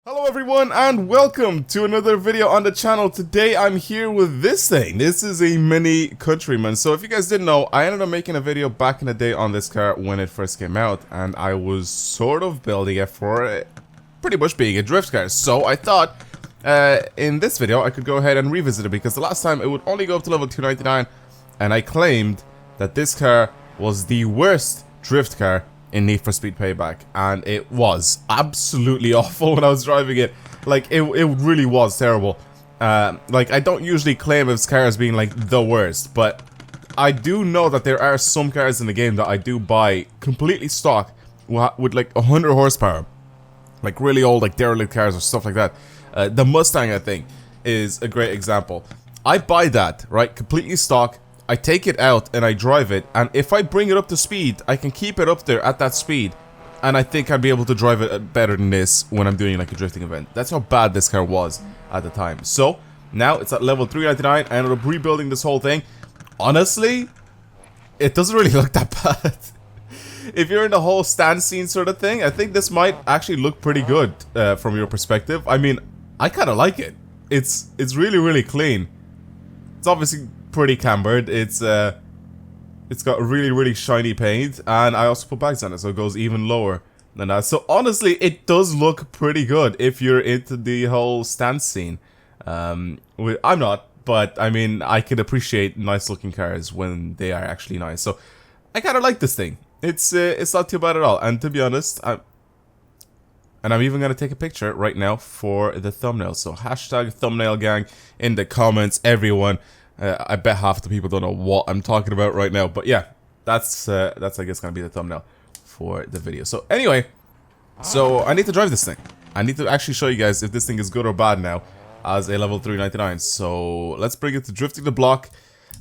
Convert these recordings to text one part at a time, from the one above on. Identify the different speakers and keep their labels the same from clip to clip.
Speaker 1: Hello everyone and welcome to another video on the channel. Today I'm here with this thing. This is a mini Countryman. So if you guys didn't know, I ended up making a video back in the day on this car when it first came out, and I was sort of building it for it pretty much being a drift car. So I thought in this video I could go ahead and revisit it, because the last time it would only go up to level 299 and I claimed that this car was the worst drift car in Need for Speed Payback, and it was absolutely awful when I was driving it. Like, it really was terrible. Like, I don't usually claim this car as being like the worst, but I do know that there are some cars in the game that I do buy completely stock with like 100 horsepower, like really old, like derelict cars or stuff like that. The Mustang, I think, is a great example. I buy that, right, completely stock. I take it out and I drive it, and if I bring it up to speed, I can keep it up there at that speed, and I think I'd be able to drive it better than this when I'm doing like a drifting event. That's how bad this car was at the time. So now it's at level 399. I ended up rebuilding this whole thing. Honestly, it doesn't really look that bad. If you're in the whole stand scene sort of thing, I think this might actually look pretty good from your perspective. I mean, I kind of like it. It's really clean. It's obviously pretty cambered. It's got really shiny paint, and I also put bags on it, so it goes even lower than that. So honestly, it does look pretty good if you're into the whole stand scene. I'm not, but I mean, I can appreciate nice looking cars when they are actually nice. So I kind of like this thing. It's not too bad at all. And to be honest, I'm even gonna take a picture right now for the thumbnail. So hashtag thumbnail gang in the comments, everyone. I bet half the people don't know what I'm talking about right now, but yeah, that's I guess gonna be the thumbnail for the video. So anyway, so I need to drive this thing. I need to actually show you guys if this thing is good or bad now as a level 399. So let's bring it to drifting the block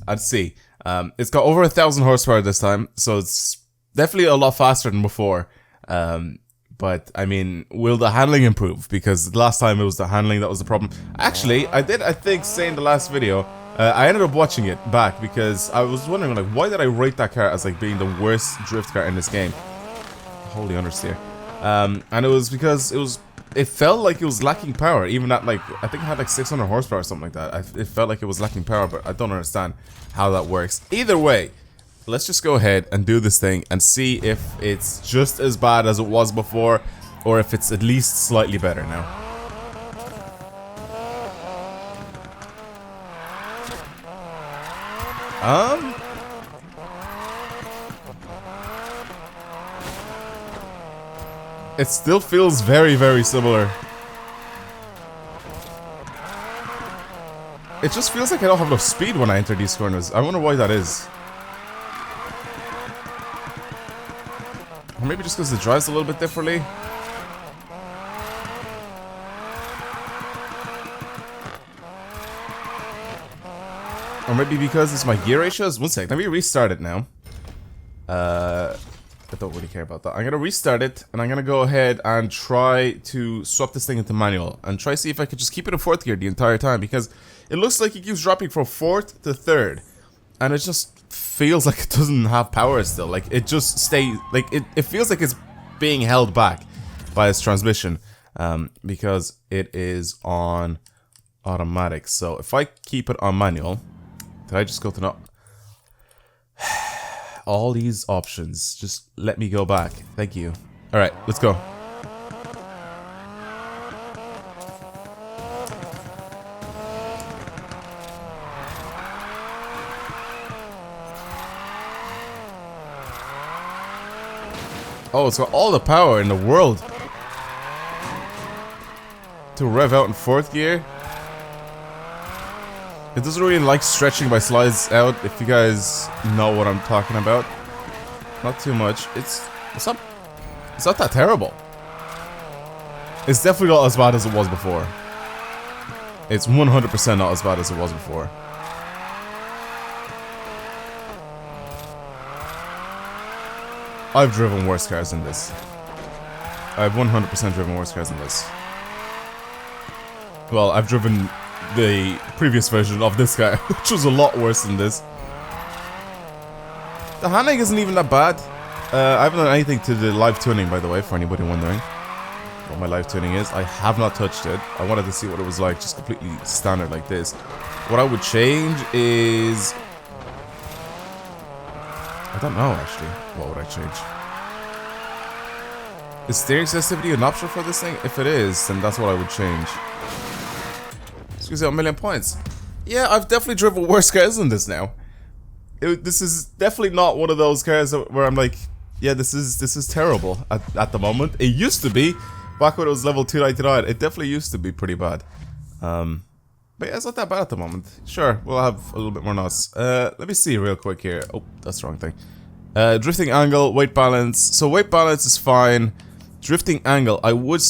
Speaker 1: and see. It's got over 1,000 horsepower this time, so it's definitely a lot faster than before. But I mean, will the handling improve? Because last time it was the handling that was the problem. Actually, I think say in the last video, I ended up watching it back because I was wondering, like, why did I rate that car as like being the worst drift car in this game? Holy understeer. And it was because it felt like it was lacking power, even at like, I think it had like 600 horsepower or something like that. It felt like it was lacking power, but I don't understand how that works. Either way, let's just go ahead and do this thing and see if it's just as bad as it was before, or if it's at least slightly better now. It still feels very similar. It just feels like I don't have enough speed when I enter these corners. I wonder why that is. Or maybe just because it drives a little bit differently. Or maybe because it's my gear ratios. One sec, let me restart it now. I don't really care about that. I'm gonna restart it, and I'm gonna go ahead and try to swap this thing into manual and try to see if I could just keep it in 4th gear the entire time, because it looks like it keeps dropping from 4th to 3rd, and it just feels like it doesn't have power still. Like, it just stays, like, it feels like it's being held back by its transmission, because it is on automatic. So if I keep it on manual, did I just go to not all these options? Just let me go back. Thank you. Alright, let's go. Oh, it's got all the power in the world to rev out in 4th gear. It doesn't really like stretching my slides out, if you guys know what I'm talking about. Not too much. It's not that terrible. It's definitely not as bad as it was before. It's 100% not as bad as it was before. I've driven worse cars than this. I've 100% driven worse cars than this. Well, I've driven the previous version of this guy, which was a lot worse than this. The handling isn't even that bad. I haven't done anything to the live tuning, by the way, for anybody wondering. what my live tuning is. I have not touched it. I wanted to see what it was like, just completely standard like this. What I would change is... I don't know, actually. What would I change? Is steering sensitivity an option for this thing? If it is, then that's what I would change. Excuse me, 1,000,000 points. Yeah, I've definitely driven worse cars than this now. This is definitely not one of those cars where I'm like, yeah, this is terrible at the moment. It used to be, back when it was level 299, it definitely used to be pretty bad. But yeah, it's not that bad at the moment. Sure, we'll have a little bit more NOS. Let me see real quick here. Oh, that's the wrong thing. Drifting angle, weight balance. So weight balance is fine. Drifting angle, I would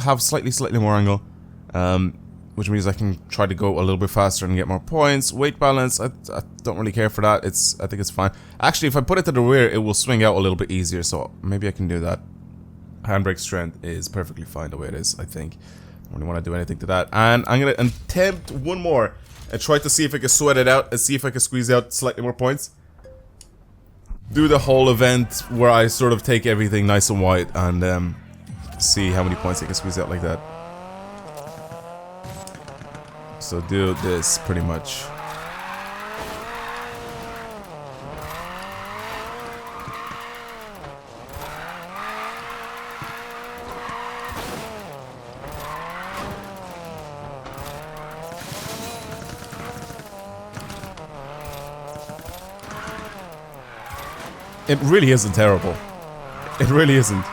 Speaker 1: have slightly more angle. Which means I can try to go a little bit faster and get more points. Weight balance, I don't really care for that. I think it's fine. Actually, if I put it to the rear, it will swing out a little bit easier, so maybe I can do that. Handbrake strength is perfectly fine the way it is, I think. I don't really want to do anything to that. And I'm going to attempt one more and try to see if I can sweat it out and see if I can squeeze out slightly more points. Do the whole event where I sort of take everything nice and white and see how many points I can squeeze out like that. So do this pretty much. It really isn't terrible. It really isn't.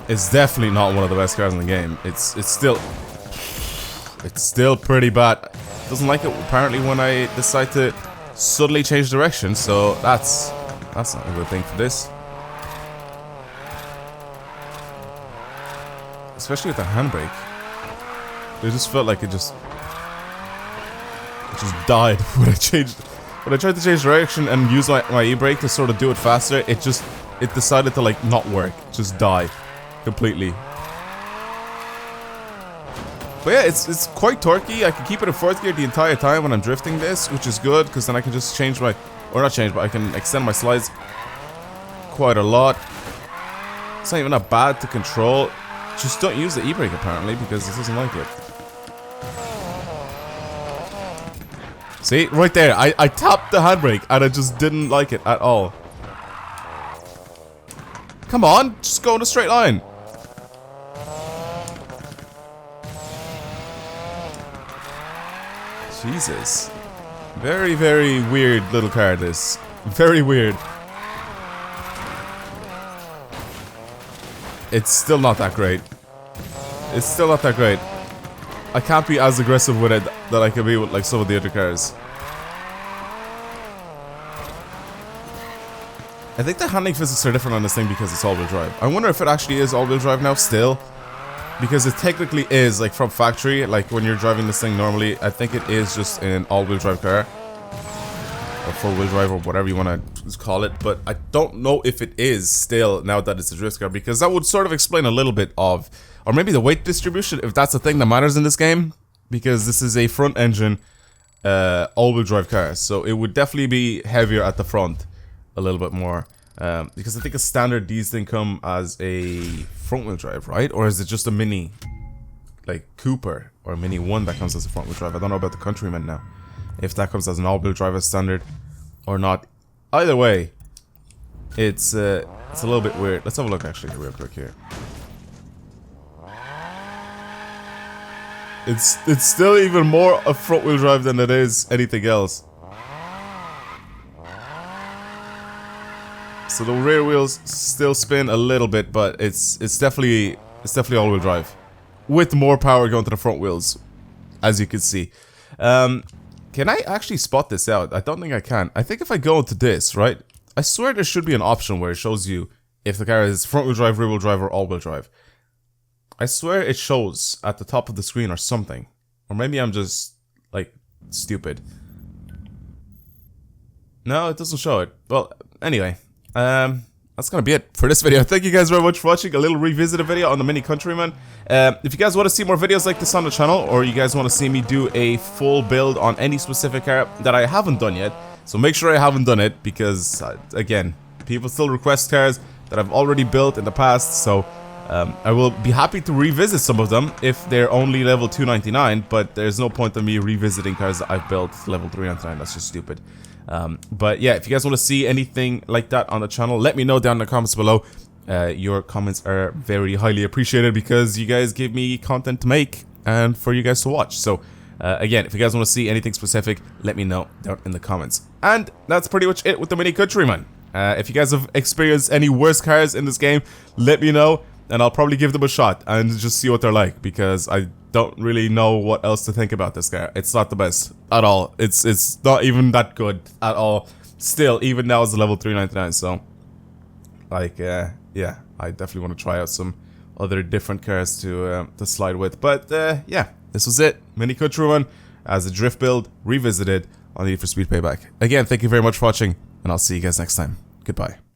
Speaker 1: It's definitely not one of the best cars in the game. It's still pretty bad. Doesn't like it apparently when I decide to suddenly change direction, so that's not a good thing for this. Especially with the handbrake. It just felt like it just died when I changed. When I tried to change direction and use my e-brake to sort of do it faster, it decided to like not work, just die completely. But yeah, it's quite torquey. I can keep it in 4th gear the entire time when I'm drifting this, which is good, because then I can just change my... Or not change, but I can extend my slides quite a lot. It's not even that bad to control. Just don't use the e-brake, apparently, because it doesn't like it. See? Right there. I tapped the handbrake, and I just didn't like it at all. Come on, just go in a straight line. Jesus. Very, very weird little car, this. Very weird. It's still not that great. It's still not that great. I can't be as aggressive with it that I can be with like some of the other cars. I think the handling physics are different on this thing because it's all-wheel drive. I wonder if it actually is all-wheel drive now still. Because it technically is, like, from factory, like, when you're driving this thing normally, I think it is just an all-wheel drive car. Or four-wheel drive, or whatever you want to call it. But I don't know if it is still, now that it's a drift car, because that would sort of explain a little bit of... Or maybe the weight distribution, if that's the thing that matters in this game. Because this is a front-engine, all-wheel drive car. So it would definitely be heavier at the front, a little bit more. Because I think a standard these thing come as a front-wheel drive, right? Or is it just a mini, like Cooper or a Mini 1 that comes as a front-wheel drive? I don't know about the Countryman now, if that comes as an all-wheel drive as standard or not. Either way, it's a little bit weird. Let's have a look actually real quick here. It's still even more a front-wheel drive than it is anything else. So the rear wheels still spin a little bit, but it's definitely all-wheel drive, with more power going to the front wheels, as you can see. Can I actually spot this out? I don't think I can. I think if I go into this, right? I swear there should be an option where it shows you if the car is front-wheel drive, rear-wheel drive, or all-wheel drive. I swear it shows at the top of the screen or something, or maybe I'm just like stupid. No, it doesn't show it. Well, anyway. That's gonna be it for this video. Thank you guys very much for watching a little revisited video on the Mini Countryman. If you guys want to see more videos like this on the channel, or you guys want to see me do a full build on any specific car that I haven't done yet, so make sure I haven't done it, because again, people still request cars that I've already built in the past, so I will be happy to revisit some of them if they're only level 299, but there's no point in me revisiting cars that I've built level 399. That's just stupid. But yeah, if you guys want to see anything like that on the channel, let me know down in the comments below. Your comments are very highly appreciated because you guys give me content to make and for you guys to watch. So again, if you guys want to see anything specific, let me know down in the comments. And that's pretty much it with the Mini Countryman. If you guys have experienced any worse cars in this game, let me know, and I'll probably give them a shot and just see what they're like, because I don't really know what else to think about this car. It's not the best at all. It's not even that good at all. Still, even now it's level 399, so like yeah, I definitely want to try out some other different cars to slide with. But yeah, this was it. Mini Countryman as a drift build revisited on Need for Speed Payback. Again, thank you very much for watching, and I'll see you guys next time. Goodbye.